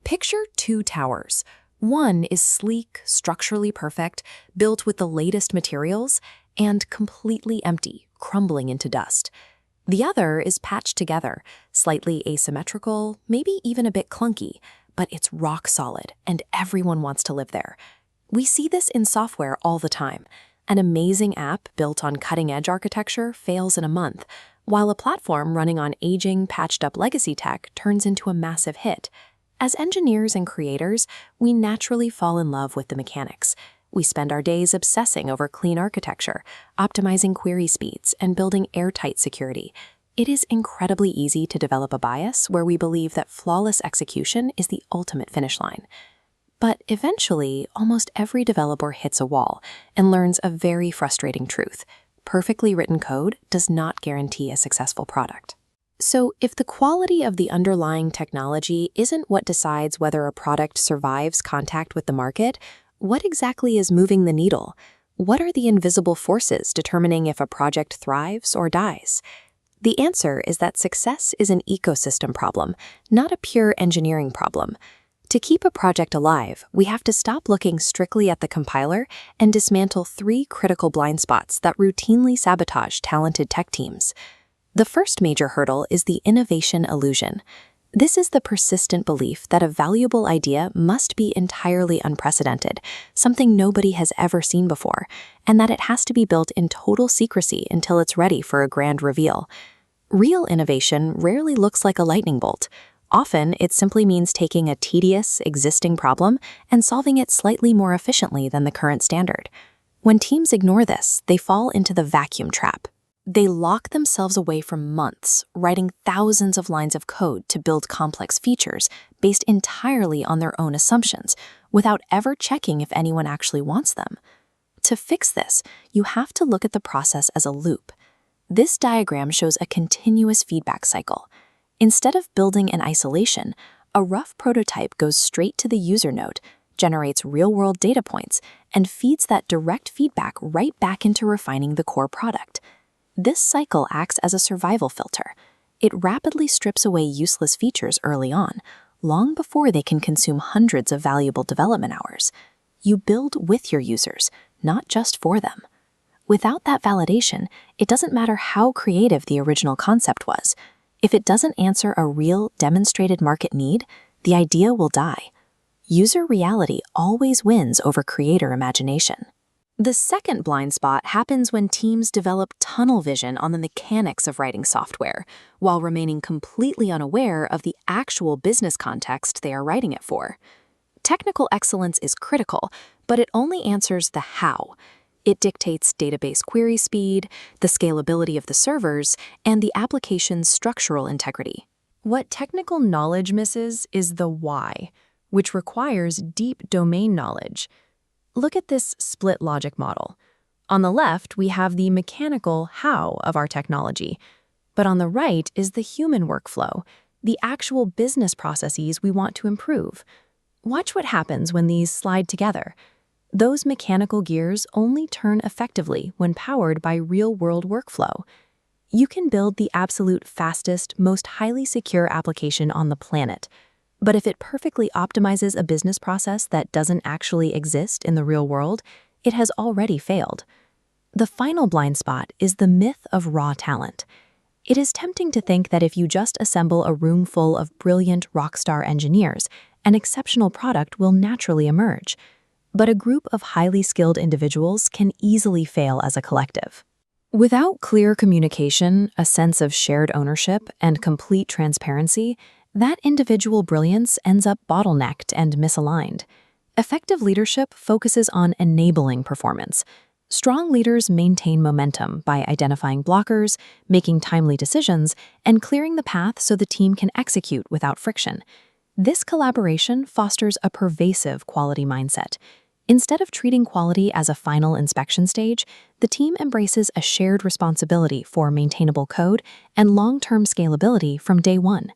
Picture two towers. One is sleek, structurally perfect, built with the latest materials, and completely empty, crumbling into dust. The other is patched together, slightly asymmetrical, maybe even a bit clunky, but it's rock solid, and everyone wants to live there. We see this in software all the time. An amazing app built on cutting-edge architecture fails in a month, while a platform running on aging, patched-up legacy tech turns into a massive hit. As engineers and creators, we naturally fall in love with the mechanics. We spend our days obsessing over clean architecture, optimizing query speeds, and building airtight security. It is incredibly easy to develop a bias where we believe that flawless execution is the ultimate finish line. But eventually, almost every developer hits a wall and learns a very frustrating truth. Perfectly written code does not guarantee a successful product. So, if the quality of the underlying technology isn't what decides whether a product survives contact with the market, what exactly is moving the needle? What are the invisible forces determining if a project thrives or dies? The answer is that success is an ecosystem problem, not a pure engineering problem. To keep a project alive, we have to stop looking strictly at the compiler and dismantle three critical blind spots that routinely sabotage talented tech teams. The first major hurdle is the innovation illusion. This is the persistent belief that a valuable idea must be entirely unprecedented, something nobody has ever seen before, and that it has to be built in total secrecy until it's ready for a grand reveal. Real innovation rarely looks like a lightning bolt. Often, it simply means taking a tedious, existing problem and solving it slightly more efficiently than the current standard. When teams ignore this, they fall into the vacuum trap. They lock themselves away for months, writing thousands of lines of code to build complex features based entirely on their own assumptions, without ever checking if anyone actually wants them. To fix this, you have to look at the process as a loop. This diagram shows a continuous feedback cycle. Instead of building in isolation, a rough prototype goes straight to the user node, generates real-world data points, and feeds that direct feedback right back into refining the core product. This cycle acts as a survival filter. It rapidly strips away useless features early on, long before they can consume hundreds of valuable development hours. You build with your users, not just for them. Without that validation, it doesn't matter how creative the original concept was. If it doesn't answer a real, demonstrated market need, the idea will die. User reality always wins over creator imagination. The second blind spot happens when teams develop tunnel vision on the mechanics of writing software, while remaining completely unaware of the actual business context they are writing it for. Technical excellence is critical, but it only answers the how. It dictates database query speed, the scalability of the servers, and the application's structural integrity. What technical knowledge misses is the why, which requires deep domain knowledge. Look at this split logic model. On the left, we have the mechanical how of our technology, but on the right is the human workflow, the actual business processes we want to improve. Watch what happens when these slide together. Those mechanical gears only turn effectively when powered by real-world workflow. You can build the absolute fastest, most highly secure application on the planet, but if it perfectly optimizes a business process that doesn't actually exist in the real world, it has already failed. The final blind spot is the myth of raw talent. It is tempting to think that if you just assemble a room full of brilliant rockstar engineers, an exceptional product will naturally emerge. But a group of highly skilled individuals can easily fail as a collective. Without clear communication, a sense of shared ownership, and complete transparency, that individual brilliance ends up bottlenecked and misaligned. Effective leadership focuses on enabling performance. Strong leaders maintain momentum by identifying blockers, making timely decisions, and clearing the path so the team can execute without friction. This collaboration fosters a pervasive quality mindset. Instead of treating quality as a final inspection stage, the team embraces a shared responsibility for maintainable code and long-term scalability from day one.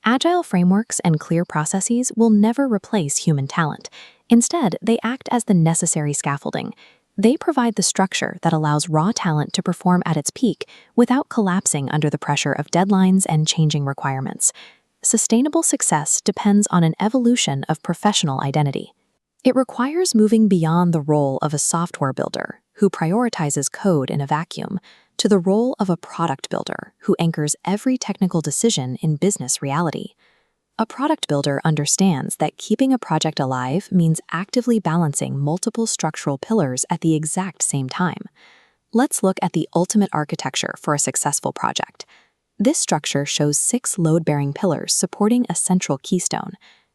Agile frameworks and clear processes will never replace human talent. Instead, they act as the necessary scaffolding. They provide the structure that allows raw talent to perform at its peak without collapsing under the pressure of deadlines and changing requirements. sustainable success depends on an evolution of professional identity. It requires moving beyond the role of a software builder who prioritizes code in a vacuum to the role of a product builder who anchors every technical decision in business reality. A product builder understands that keeping a project alive means actively balancing multiple structural pillars at the exact same time. Let's look at the ultimate architecture for a successful project. This structure shows 6 load-bearing pillars supporting a central keystone.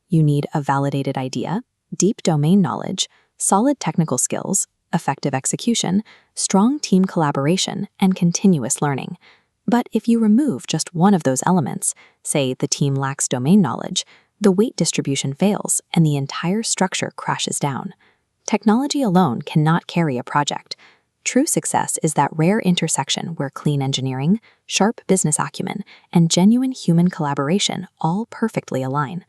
You need a validated idea, deep domain knowledge, solid technical skills, effective execution, strong team collaboration, and continuous learning. But if you remove just one of those elements, say the team lacks domain knowledge, the weight distribution fails and the entire structure crashes down. Technology alone cannot carry a project. True success is that rare intersection where clean engineering, sharp business acumen, and genuine human collaboration all perfectly align.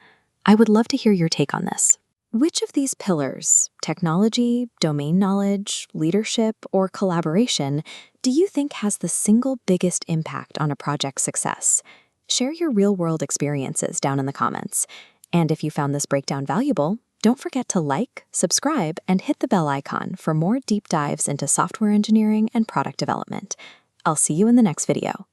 I would love to hear your take on this. Which of these pillars, technology, domain knowledge, leadership, or collaboration, do you think has the single biggest impact on a project's success? Share your real-world experiences down in the comments. And if you found this breakdown valuable, don't forget to like, subscribe, and hit the bell icon for more deep dives into software engineering and product development. I'll see you in the next video.